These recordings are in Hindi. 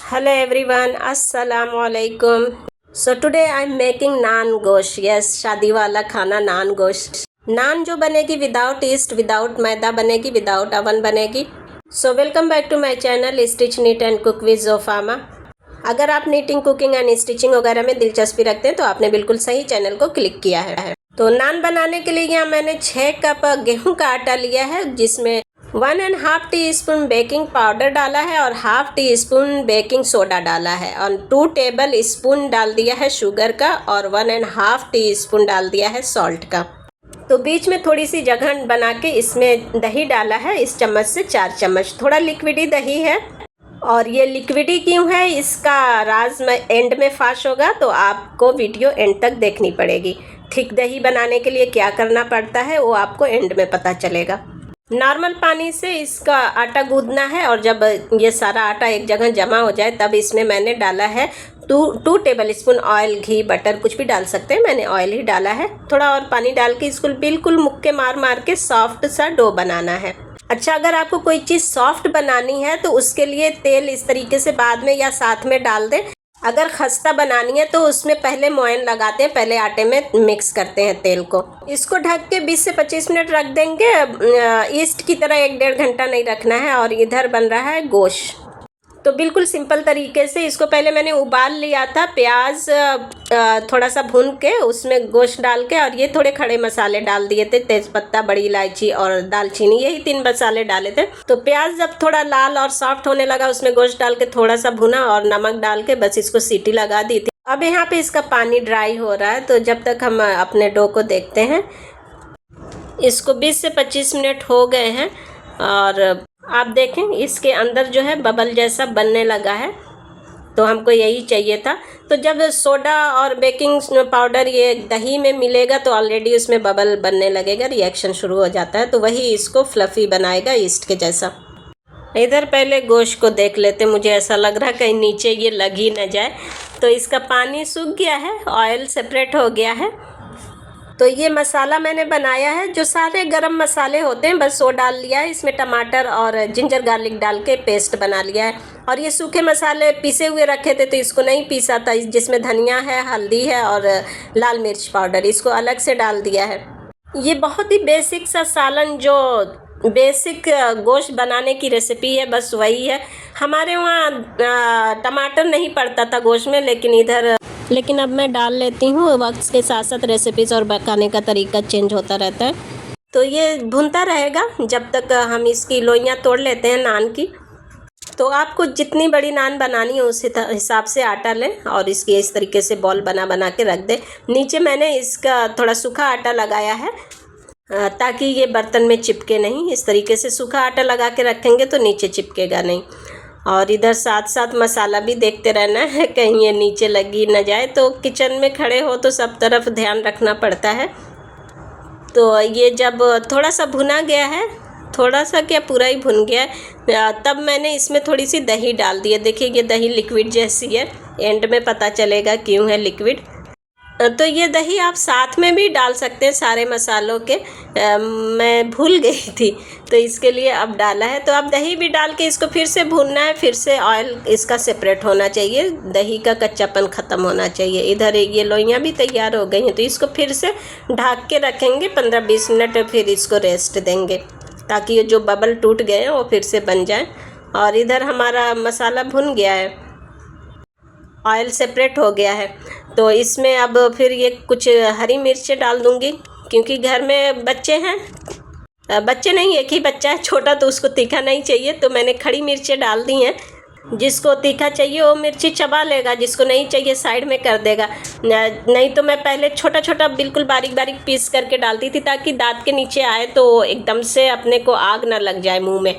Hello everyone, Assalamu alaikum. So today I'm making naan gosh. Yes, शादी वाला खाना नान गोश्त। नान जो बनेगी विदाउट ईस्ट, विदाउट मैदा बनेगी, विदाउट अवन बनेगी। So welcome back to my channel stitch knit and cook with Jofama. अगर आप नीटिंग, कुकिंग एंड स्टिचिंग वगैरह में दिलचस्पी रखते हैं तो आपने बिल्कुल सही चैनल को क्लिक किया है। तो नान बनाने के लिए यहाँ मैंने 6 कप गेहूं का आटा लिया है, जिसमें 1.5 टीस्पून बेकिंग पाउडर डाला है और 1/2 टीस्पून बेकिंग सोडा डाला है और 2 टेबल स्पून डाल दिया है शुगर का और 1.5 टीस्पून डाल दिया है सॉल्ट का। तो बीच में थोड़ी सी जगह बना के इसमें दही डाला है, इस चम्मच से 4 चम्मच। थोड़ा लिक्विडी दही है और ये लिक्विडी क्यों है इसका राज में एंड में फाश होगा, तो आपको वीडियो एंड तक देखनी पड़ेगी। थिक दही बनाने के लिए क्या करना पड़ता है वो आपको एंड में पता चलेगा। नॉर्मल पानी से इसका आटा गूंदना है और जब ये सारा आटा एक जगह जमा हो जाए तब इसमें मैंने डाला है 2 टेबल स्पून ऑयल, घी, बटर कुछ भी डाल सकते हैं, मैंने ऑयल ही डाला है। थोड़ा और पानी डाल के इसको बिल्कुल मुक्के मार मार के सॉफ्ट सा डो बनाना है। अच्छा, अगर आपको कोई चीज़ सॉफ्ट बनानी है तो उसके लिए तेल इस तरीके से बाद में या साथ में डाल दें। अगर खस्ता बनानी है तो उसमें पहले मोयन लगाते हैं, पहले आटे में मिक्स करते हैं तेल को। इसको ढक के 20 से 25 मिनट रख देंगे। ईस्ट की तरह 1-1.5 घंटा नहीं रखना है। और इधर बन रहा है गोश्त। तो बिल्कुल सिंपल तरीके से इसको पहले मैंने उबाल लिया था, प्याज थोड़ा सा भून के उसमें गोश्त डाल के, और ये थोड़े खड़े मसाले डाल दिए थे, तेज़पत्ता, बड़ी इलायची और दालचीनी, यही 3 मसाले डाले थे। तो प्याज जब थोड़ा लाल और सॉफ्ट होने लगा उसमें गोश्त डाल के थोड़ा सा भुना और नमक डाल के बस इसको सीटी लगा दी थी। अब यहाँ पे इसका पानी ड्राई हो रहा है, तो जब तक हम अपने डो को देखते हैं। इसको 20 से 25 मिनट हो गए हैं और आप देखें इसके अंदर जो है बबल जैसा बनने लगा है, तो हमको यही चाहिए था। तो जब सोडा और बेकिंग पाउडर ये दही में मिलेगा तो ऑलरेडी उसमें बबल बनने लगेगा, रिएक्शन शुरू हो जाता है, तो वही इसको फ्लफ़ी बनाएगा ईस्ट के जैसा। इधर पहले गोश्त को देख लेते, मुझे ऐसा लग रहा है कहीं नीचे ये लग ही न जाए। तो इसका पानी सूख गया है, ऑयल सेपरेट हो गया है। तो ये मसाला मैंने बनाया है, जो सारे गरम मसाले होते हैं बस वो डाल लिया है। इसमें टमाटर और जिंजर गार्लिक डाल के पेस्ट बना लिया है। और ये सूखे मसाले पीसे हुए रखे थे तो इसको नहीं पीसा था, जिसमें धनिया है, हल्दी है और लाल मिर्च पाउडर, इसको अलग से डाल दिया है। ये बहुत ही बेसिक सा सालन, जो बेसिक गोश्त बनाने की रेसिपी है, बस वही है। हमारे वहाँ टमाटर नहीं पड़ता था गोश्त में, लेकिन अब मैं डाल लेती हूँ। वक्त के साथ साथ रेसिपीज़ और पकाने का तरीका चेंज होता रहता है, तो ये भुनता रहेगा जब तक हम इसकी लोइयाँ तोड़ लेते हैं नान की। तो आपको जितनी बड़ी नान बनानी है उस हिसाब से आटा लें और इसकी इस तरीके से बॉल बना बना के रख दें। नीचे मैंने इसका थोड़ा सूखा आटा लगाया है ताकि ये बर्तन में चिपके नहीं। इस तरीके से सूखा आटा लगा के रखेंगे तो नीचे चिपकेगा नहीं। और इधर साथ साथ मसाला भी देखते रहना है कहीं ये नीचे लगी न जाए। तो किचन में खड़े हो तो सब तरफ ध्यान रखना पड़ता है। तो ये जब थोड़ा सा भुना गया है, थोड़ा सा क्या पूरा ही भुन गया है, तब मैंने इसमें थोड़ी सी दही डाल दी है। देखिए ये दही लिक्विड जैसी है, एंड में पता चलेगा क्यों है लिक्विड। तो ये दही आप साथ में भी डाल सकते हैं सारे मसालों के, मैं भूल गई थी तो इसके लिए अब डाला है। तो अब दही भी डाल के इसको फिर से भूनना है, फिर से ऑयल इसका सेपरेट होना चाहिए, दही का कच्चापन ख़त्म होना चाहिए। इधर ये लोइयाँ भी तैयार हो गई हैं, तो इसको फिर से ढक के रखेंगे 15-20 मिनट, फिर इसको रेस्ट देंगे ताकि ये जो बबल टूट गए हैं वो फिर से बन जाए। और इधर हमारा मसाला भुन गया है, ऑयल सेपरेट हो गया है। तो इसमें अब फिर ये कुछ हरी मिर्चें डाल दूँगी, क्योंकि घर में बच्चे हैं, बच्चे नहीं एक ही बच्चा है छोटा, तो उसको तीखा नहीं चाहिए, तो मैंने खड़ी मिर्चें डाल दी हैं। जिसको तीखा चाहिए वो मिर्ची चबा लेगा, जिसको नहीं चाहिए साइड में कर देगा। नहीं तो मैं पहले छोटा छोटा बिल्कुल बारीक बारीक पीस करके डालती थी ताकि दांत के नीचे आए तो एकदम से अपने को आग ना लग जाए मुंह में।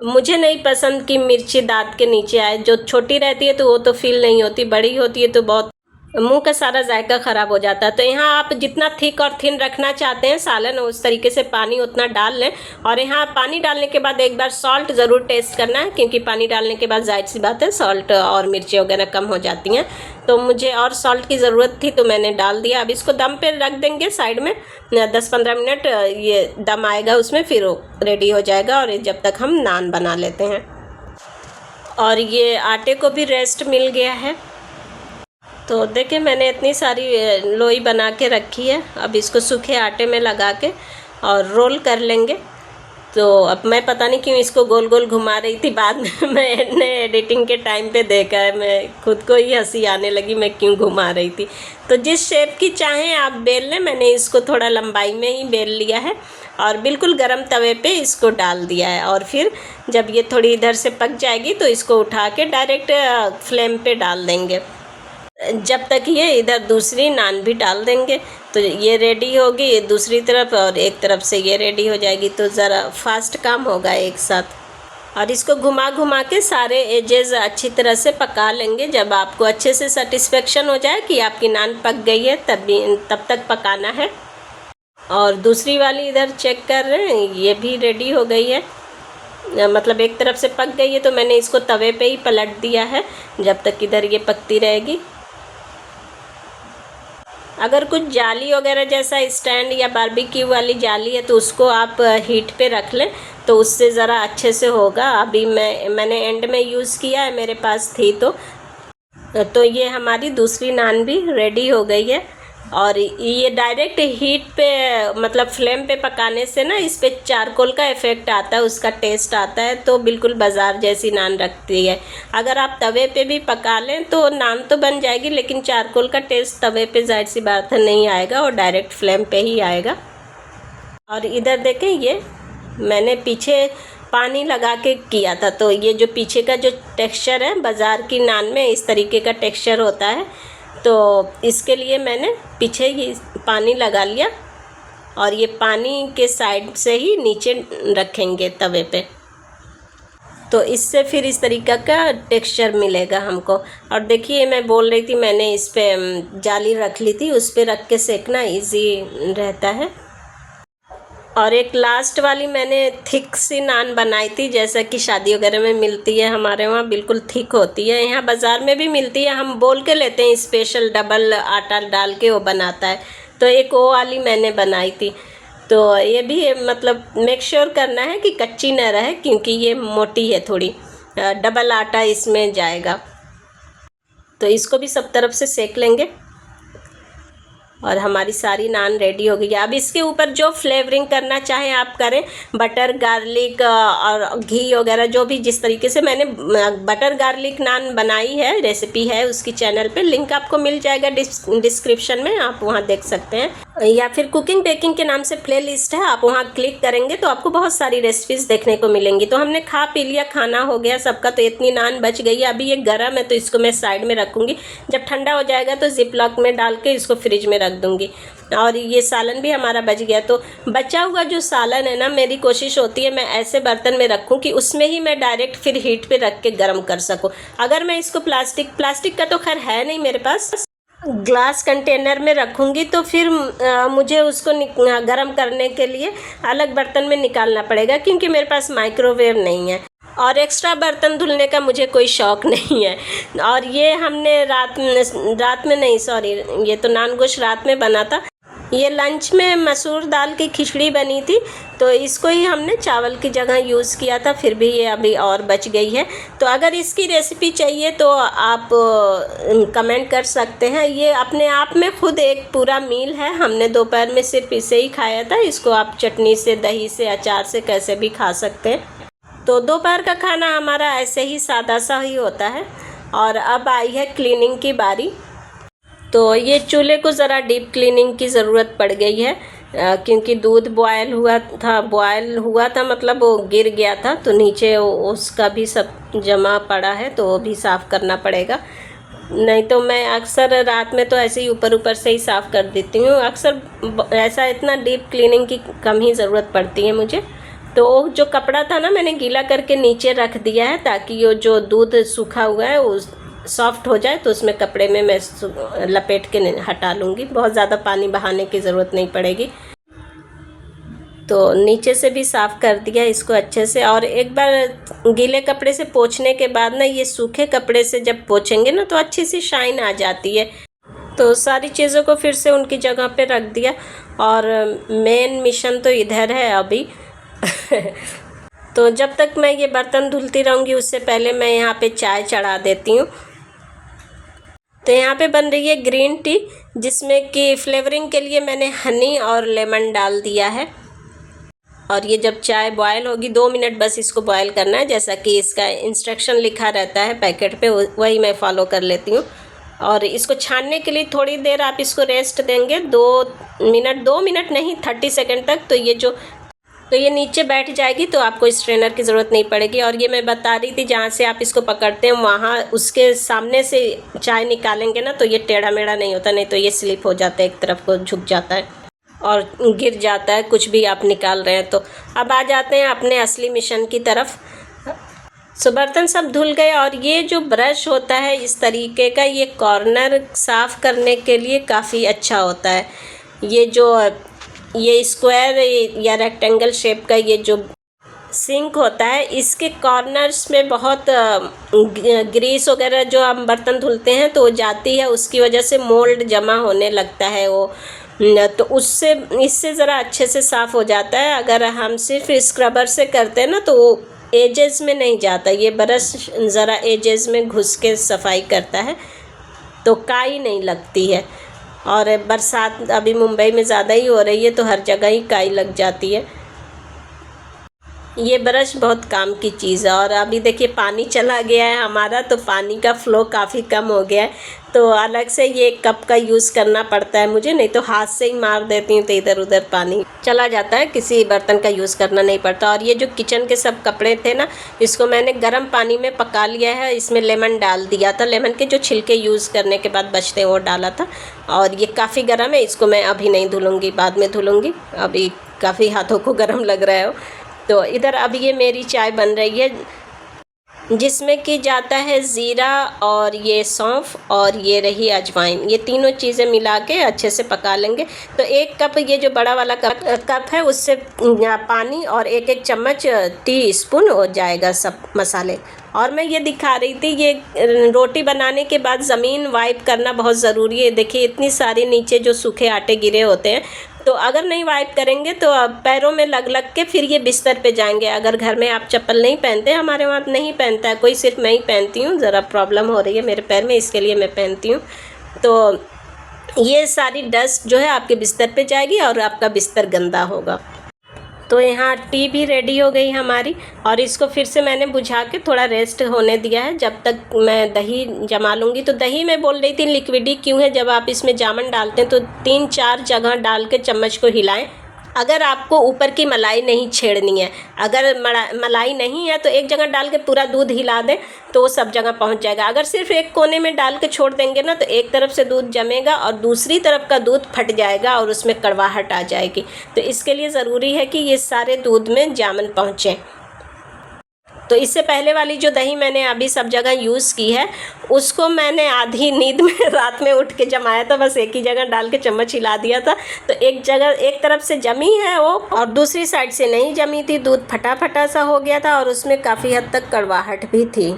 मुझे नहीं पसंद कि मिर्ची दांत के नीचे आए। जो छोटी रहती है तो वो तो फील नहीं होती, बड़ी होती है तो बहुत मुंह का सारा जायका ख़राब हो जाता है। तो यहाँ आप जितना थिक और थिन रखना चाहते हैं सालन, उस तरीके से पानी उतना डाल लें। और यहाँ पानी डालने के बाद एक बार सॉल्ट ज़रूर टेस्ट करना है, क्योंकि पानी डालने के बाद जाहिर सी बात है सॉल्ट और मिर्ची वगैरह कम हो जाती हैं। तो मुझे और सॉल्ट की ज़रूरत थी तो मैंने डाल दिया। अब इसको दम पे रख देंगे साइड में 10-15 मिनट, ये दम आएगा उसमें, फिर रेडी हो जाएगा। और जब तक हम नान बना लेते हैं। और ये आटे को भी रेस्ट मिल गया है। तो देखिए मैंने इतनी सारी लोई बना के रखी है। अब इसको सूखे आटे में लगा के और रोल कर लेंगे। तो अब मैं पता नहीं क्यों इसको गोल गोल घुमा रही थी, बाद में मैंने एडिटिंग के टाइम पे देखा है, मैं खुद को ही हंसी आने लगी मैं क्यों घुमा रही थी। तो जिस शेप की चाहें आप बेल लें, मैंने इसको थोड़ा लंबाई में ही बेल लिया है और बिल्कुल गरम तवे पे इसको डाल दिया है। और फिर जब ये थोड़ी इधर से पक जाएगी तो इसको उठा के डायरेक्ट फ्लेम पे डाल देंगे। जब तक ये इधर दूसरी नान भी डाल देंगे तो ये रेडी होगी दूसरी तरफ, और एक तरफ से ये रेडी हो जाएगी। तो ज़रा फास्ट काम होगा एक साथ। और इसको घुमा घुमा के सारे एजेस अच्छी तरह से पका लेंगे। जब आपको अच्छे से सेटिस्फेक्शन हो जाए कि आपकी नान पक गई है तब तक पकाना है। और दूसरी वाली इधर चेक कर रहे हैं, ये भी रेडी हो गई है, मतलब एक तरफ से पक गई है। तो मैंने इसको तवे पे ही पलट दिया है जब तक इधर ये पकती रहेगी। अगर कुछ जाली वगैरह जैसा स्टैंड या बारबेक्यू वाली जाली है तो उसको आप हीट पे रख लें, तो उससे ज़रा अच्छे से होगा। अभी मैंने एंड में यूज़ किया है, मेरे पास थी। तो ये हमारी दूसरी नान भी रेडी हो गई है। और ये डायरेक्ट हीट पे मतलब फ्लेम पे पकाने से ना इस पे चारकोल का इफ़ेक्ट आता है, उसका टेस्ट आता है, तो बिल्कुल बाज़ार जैसी नान रखती है। अगर आप तवे पे भी पका लें तो नान तो बन जाएगी, लेकिन चारकोल का टेस्ट तवे पे जाहिर सी बात है नहीं आएगा, और डायरेक्ट फ्लेम पे ही आएगा। और इधर देखें, ये मैंने पीछे पानी लगा के किया था, तो ये जो पीछे का जो टेक्सचर है बाज़ार की नान में इस तरीके का टेक्सचर होता है। तो इसके लिए मैंने पीछे ही पानी लगा लिया, और ये पानी के साइड से ही नीचे रखेंगे तवे पे, तो इससे फिर इस तरीक़ा का टेक्सचर मिलेगा हमको। और देखिए मैं बोल रही थी मैंने इस पे जाली रख ली थी, उस पे रख के सेकना इजी रहता है। और एक लास्ट वाली मैंने थिक सी नान बनाई थी, जैसा कि शादी वगैरह में मिलती है, हमारे वहाँ बिल्कुल थिक होती है, यहाँ बाज़ार में भी मिलती है। हम बोल के लेते हैं स्पेशल डबल आटा डाल के वो बनाता है, तो एक वो वाली मैंने बनाई थी। तो ये भी मतलब मेक श्योर करना है कि कच्ची न रहे, क्योंकि ये मोटी है थोड़ी, डबल आटा इसमें जाएगा। तो इसको भी सब तरफ से सेक लेंगे। और हमारी सारी नान रेडी हो गई है। अब इसके ऊपर जो फ्लेवरिंग करना चाहें आप करें, बटर गार्लिक और घी वगैरह, जो भी जिस तरीके से मैंने बटर गार्लिक नान बनाई है, रेसिपी है उसकी चैनल पे, लिंक आपको मिल जाएगा डिस्क्रिप्शन में, आप वहाँ देख सकते हैं। या फिर कुकिंग बेकिंग के नाम से प्ले लिस्ट है, आप वहाँ क्लिक करेंगे तो आपको बहुत सारी रेसिपीज़ देखने को मिलेंगी। तो हमने खा पी लिया, खाना हो गया सबका, तो इतनी नान बच गई है। अभी ये गर्म है तो इसको मैं साइड में रखूँगी, जब ठंडा हो जाएगा तो जिप लॉक में डाल के इसको फ्रिज में रख दूंगी। और ये सालन भी हमारा बच गया। तो बचा हुआ जो सालन है ना, मेरी कोशिश होती है मैं ऐसे बर्तन में रखूं कि उसमें ही मैं डायरेक्ट फिर हीट पे रख के गर्म कर सकूं। अगर मैं इसको प्लास्टिक का तो खैर है नहीं मेरे पास, ग्लास कंटेनर में रखूँगी तो फिर मुझे उसको गर्म करने के लिए अलग बर्तन में निकालना पड़ेगा, क्योंकि मेरे पास माइक्रोवेव नहीं है और एक्स्ट्रा बर्तन धुलने का मुझे कोई शौक़ नहीं है। और ये हमने रात में नहीं, सॉरी, ये तो नान गोश्त रात में बना था। ये लंच में मसूर दाल की खिचड़ी बनी थी, तो इसको ही हमने चावल की जगह यूज़ किया था, फिर भी ये अभी और बच गई है। तो अगर इसकी रेसिपी चाहिए तो आप कमेंट कर सकते हैं। ये अपने आप में खुद एक पूरा मील है। हमने दोपहर में सिर्फ इसे ही खाया था, इसको आप चटनी से, दही से, अचार से कैसे भी खा सकते हैं। तो दोपहर का खाना हमारा ऐसे ही सादा सा ही होता है। और अब आई है क्लीनिंग की बारी। तो ये चूल्हे को ज़रा डीप क्लीनिंग की ज़रूरत पड़ गई है, क्योंकि दूध बॉयल हुआ था मतलब वो गिर गया था, तो नीचे उसका भी सब जमा पड़ा है, तो वो भी साफ़ करना पड़ेगा। नहीं तो मैं अक्सर रात में तो ऐसे ही ऊपर से ही साफ़ कर देती हूँ। अक्सर ऐसा इतना डीप क्लीनिंग की कम ही ज़रूरत पड़ती है मुझे। तो जो कपड़ा था ना, मैंने गीला करके नीचे रख दिया है, ताकि वो जो दूध सूखा हुआ है वो सॉफ्ट हो जाए, तो उसमें कपड़े में मैं लपेट के हटा लूँगी। बहुत ज़्यादा पानी बहाने की ज़रूरत नहीं पड़ेगी। तो नीचे से भी साफ़ कर दिया इसको अच्छे से। और एक बार गीले कपड़े से पोंछने के बाद ना, ये सूखे कपड़े से जब पोंछेंगे ना तो अच्छी सी शाइन आ जाती है। तो सारी चीज़ों को फिर से उनकी जगह पे रख दिया। और मेन मिशन तो इधर है अभी तो जब तक मैं ये बर्तन धुलती रहूँगी उससे पहले मैं यहाँ पे चाय चढ़ा देती हूँ। तो यहाँ पे बन रही है ग्रीन टी, जिसमें कि फ्लेवरिंग के लिए मैंने हनी और लेमन डाल दिया है। और ये जब चाय बॉयल होगी 2 मिनट बस इसको बॉयल करना है, जैसा कि इसका इंस्ट्रक्शन लिखा रहता है पैकेट पे, वही मैं फॉलो कर लेती हूँ। और इसको छानने के लिए थोड़ी देर आप इसको रेस्ट देंगे, 2 मिनट नहीं 30 सेकंड तक। तो ये नीचे बैठ जाएगी, तो आपको स्ट्रेनर की ज़रूरत नहीं पड़ेगी। और ये मैं बता रही थी, जहाँ से आप इसको पकड़ते हैं वहाँ उसके सामने से चाय निकालेंगे ना तो ये टेढ़ा मेढ़ा नहीं होता, नहीं तो ये स्लिप हो जाता है, एक तरफ को झुक जाता है और गिर जाता है कुछ भी आप निकाल रहे हैं। तो अब आ जाते हैं अपने असली मिशन की तरफ। सो बर्तन सब धुल गए। और ये जो ब्रश होता है इस तरीके का, ये कॉर्नर साफ़ करने के लिए काफ़ी अच्छा होता है। ये स्क्वायर या रेक्टेंगल शेप का ये जो सिंक होता है, इसके कॉर्नर्स में बहुत ग्रीस वगैरह जो हम बर्तन धुलते हैं तो वो जाती है, उसकी वजह से मोल्ड जमा होने लगता है वो, तो इससे ज़रा अच्छे से साफ़ हो जाता है। अगर हम सिर्फ स्क्रबर से करते हैं ना तो वो एजेस में नहीं जाता, ये ब्रश ज़रा एजेस में घुस के सफाई करता है तो काई नहीं लगती है। और बरसात अभी मुंबई में ज़्यादा ही हो रही है तो हर जगह ही काई लग जाती है। ये ब्रश बहुत काम की चीज़ है। और अभी देखिए पानी चला गया है हमारा, तो पानी का फ़्लो काफ़ी कम हो गया है, तो अलग से ये कप का यूज़ करना पड़ता है मुझे, नहीं तो हाथ से ही मार देती हूँ तो इधर उधर पानी चला जाता है, किसी बर्तन का यूज़ करना नहीं पड़ता। और ये जो किचन के सब कपड़े थे ना, इसको मैंने गर्म पानी में पका लिया है, इसमें लेमन डाल दिया था, लेमन के जो छिलके यूज़ करने के बाद बचते हैं वो डाला था। और ये काफ़ी गर्म है, इसको मैं अभी नहीं धुलूँगी, बाद में धुलूँगी, अभी काफ़ी हाथों को गर्म लग रहा है। तो इधर अब ये मेरी चाय बन रही है, जिसमें कि जाता है ज़ीरा और ये सौंफ और ये रही अजवाइन, ये तीनों चीज़ें मिला के अच्छे से पका लेंगे। तो 1 कप ये जो बड़ा वाला कप है उससे पानी और 1-1 चम्मच टी स्पून हो जाएगा सब मसाले। और मैं ये दिखा रही थी, ये रोटी बनाने के बाद ज़मीन वाइप करना बहुत ज़रूरी है। देखिए इतनी सारी नीचे जो सूखे आटे गिरे होते हैं, तो अगर नहीं वाइप करेंगे तो पैरों में लग के फिर ये बिस्तर पे जाएंगे। अगर घर में आप चप्पल नहीं पहनते, हमारे वहाँ नहीं पहनता है कोई, सिर्फ मैं ही पहनती हूँ, ज़रा प्रॉब्लम हो रही है मेरे पैर में, इसके लिए मैं पहनती हूँ। तो ये सारी डस्ट जो है आपके बिस्तर पे जाएगी और आपका बिस्तर गंदा होगा। तो यहाँ टी भी रेडी हो गई हमारी, और इसको फिर से मैंने बुझा के थोड़ा रेस्ट होने दिया है, जब तक मैं दही जमा लूँगी। तो दही मैं बोल रही थी लिक्विडी क्यों है, जब आप इसमें जामन डालते हैं तो 3-4 जगह डाल के चम्मच को हिलाएं। अगर आपको ऊपर की मलाई नहीं छेड़नी है, अगर मलाई नहीं है तो एक जगह डाल के पूरा दूध हिला दें तो वो सब जगह पहुंच जाएगा। अगर सिर्फ एक कोने में डाल के छोड़ देंगे ना तो एक तरफ से दूध जमेगा और दूसरी तरफ का दूध फट जाएगा और उसमें कड़वाहट आ जाएगी। तो इसके लिए ज़रूरी है कि ये सारे दूध में जामन पहुँचे। तो इससे पहले वाली जो दही मैंने अभी सब जगह यूज़ की है, उसको मैंने आधी नींद में रात में उठ के जमाया था, बस एक ही जगह डाल के चम्मच हिला दिया था, तो एक तरफ से जमी है वो और दूसरी साइड से नहीं जमी थी, दूध फटा फटा सा हो गया था और उसमें काफ़ी हद तक कड़वाहट भी थी।